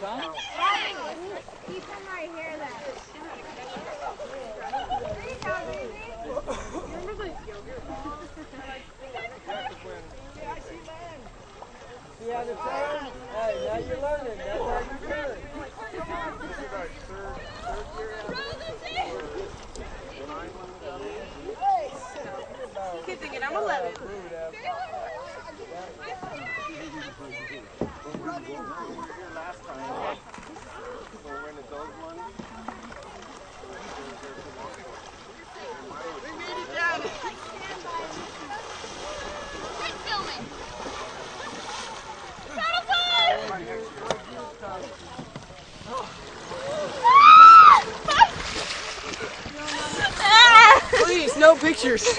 Keep them right here then. See how to turn? Hey, now you're learning. That's how you turn. Keep thinking I'm 11. Please, no pictures.